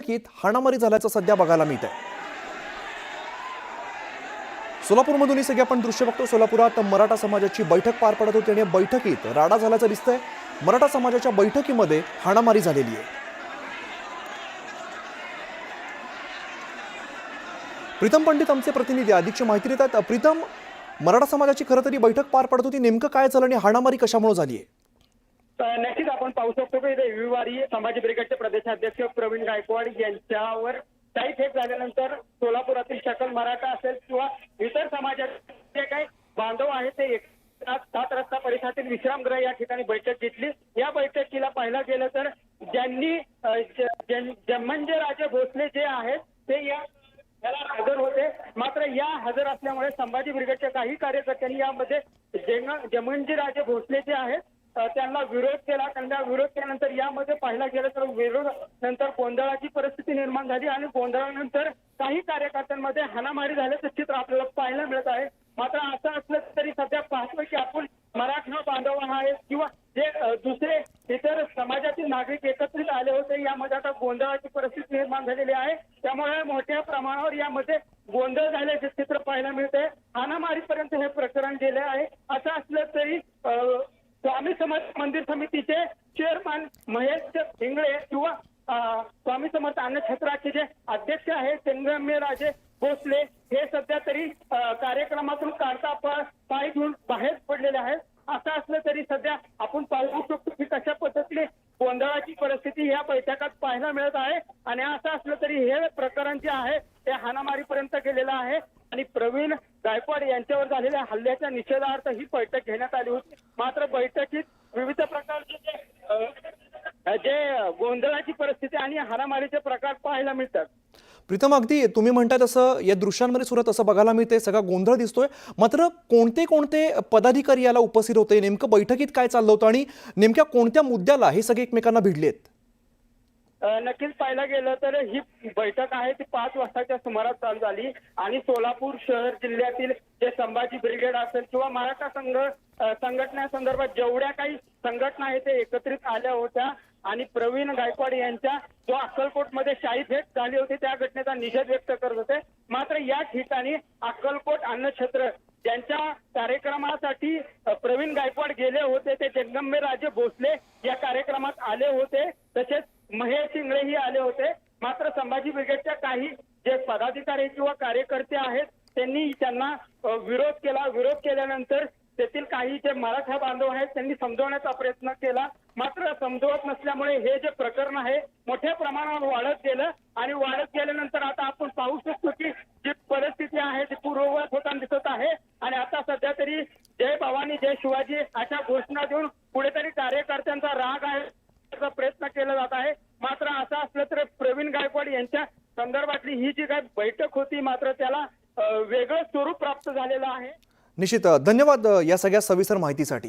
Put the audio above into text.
बैठकीत हाणामारी झाल्याचं सध्या बघायला मिळत आहे। सोलापूरमधून सगळे आपण दृश्य बघतो। सोलापुरात मराठा समाजाची बैठक पार पडत होती आणि बैठकीत राडा झाल्याचं दिसतंय। मराठा समाजाच्या बैठकीमध्ये हाणामारी झालेली आहे। प्रीतम पंडित आमचे प्रतिनिधी अधिकची माहिती देतात। प्रीतम, मराठा समाजाची खरं तरी बैठक पार पडत होती, नेमकं काय झालं आणि हाणामारी कशामुळे झाली आहे? नक्कीच आपण पाहू शकतो की रविवारी संभाजी ब्रिगेडचे प्रदेशाध्यक्ष प्रवीण गायकवाड यांच्यावर काही फेक झाल्यानंतर सोलापुरातील शकल मराठा असेल किंवा इतर समाजाचे काही बांधव आहेत ते सात रस्ता परिसरातील विश्रामगृह या ठिकाणी बैठक घेतली। या बैठकीला पाहिलं गेलं तर ज्यांनी जमंजीराजे भोसले जे आहेत ते याला हजर होते, मात्र या हजर असल्यामुळे संभाजी ब्रिगेडच्या काही कार्यकर्त्यांनी यामध्ये जमंजीराजे भोसले जे आहेत त्यांना विरोध केला। त्यांना विरोध केल्यानंतर यामध्ये पाहिला गेलं तर विरोध नंतर गोंधळाची परिस्थिती निर्माण झाली आणि गोंधळानंतर काही कार्यकर्त्यांमध्ये हाणामारी झाल्याचं चित्र आपल्याला पाहायला मिळत आहे। मात्र असं असलं तरी सध्या पाहतोय की आपण मराठा बांधव आहेत किंवा जे दुसरे इतर समाजातील नागरिक एकत्रित आले होते, यामध्ये आता गोंधळाची परिस्थिती निर्माण झालेली आहे। त्यामुळे मोठ्या प्रमाणावर यामध्ये गोंधळ झाल्याचे चित्र पाहायला मिळते। हाणामारीपर्यंत हे प्रकरण गेले आहे। असं असलं तरी स्वामी समर्थ मंदिर समितीचे चेअरमन महेश इंगळे किंवा स्वामी समर्थ अन्न क्षेत्राचे जे अध्यक्ष आहेत जंगमराजे भोसले हे सध्या तरी कार्यक्रमातून काढता पाय घेऊन बाहेर पडलेले आहेत। असं असलं तरी सध्या आपण पाहू शकतो की कशा पद्धतीने गोंधळाची परिस्थिती या बैठकात पाहायला मिळत आहे आणि असं असलं तरी हे प्रकरण जे आहे ते हाणामारीपर्यंत गेलेलं आहे आणि प्रवीण गायकवाड यांच्यावर झालेल्या हल्ल्याच्या निषेधार्थ ही बैठक घेण्यात आली होती। मात्र बैठकीत विविध प्रकारचे जे गोंधळाची परिस्थिती आणि हाणामारीचे प्रकार पाहायला मिळतात। प्रीतम, अगदी तुम्ही म्हणताय तसं या दृश्यांमध्ये सुद्धा तसं बघायला मिळते, सगळा गोंधळ दिसतोय। मात्र कोणते कोणते पदाधिकारी याला उपस्थित होते, नेमकं बैठकीत काय चाललं होतं आणि नेमक्या कोणत्या मुद्द्याला हे सगळे एकमेकांना भिडलेत? नक्कीच पाहायला गेलं तर ही बैठक आहे ती 5 वाजताच्या सुमारास चालू झाली आणि सोलापूर शहर जिल्ह्यातील जे संभाजी ब्रिगेड असेल किंवा मराठा संघटनेसंदर्भात जेवढ्या काही संघटना आहेत ते एकत्रित आल्या होत्या आणि प्रवीण गायकवाड यांच्या जो अक्कलकोटमध्ये शाही भेट झाली होती त्या घटनेचा निषेध व्यक्त करत होते। मात्र या ठिकाणी अक्कलकोट अन्नक्षेत्र ज्यांच्या कार्यक्रमासाठी प्रवीण गायकवाड गेले होते ते जंगमराजे भोसले या कार्यक्रमात आले होते, तसेच महेश इंगळेही आले होते। मात्र संभाजी ब्रिगेडच्या काही जे पदाधिकारी किंवा कार्यकर्ते आहेत त्यांनी त्यांना विरोध केला। विरोध केल्यानंतर तेथील काही जे मराठा बांधव आहेत त्यांनी समजवण्याचा प्रयत्न केला, मात्र समजवत नसल्यामुळे हे जे प्रकरण आहे मोठ्या प्रमाणावर वाढत गेलं आणि वाढत गेल्यानंतर आता आपण पाहू शकतो की जी परिस्थिती आहे ती पूर्ववत होताना दिसत आहे आणि आता सध्या तरी जय भवानी जय शिवाजी अशा घोषणा देऊन कुठेतरी कार्यकर्त्यांचा राग आहे प्रयत्न केला जात आहे। मात्र असं असलं तर प्रवीण गायकवाड यांच्या संदर्भातली ही जी काही बैठक होती मात्र त्याला वेगळं स्वरूप प्राप्त झालेलं आहे। निश्चित धन्यवाद या सगळ्या सविस्तर माहितीसाठी।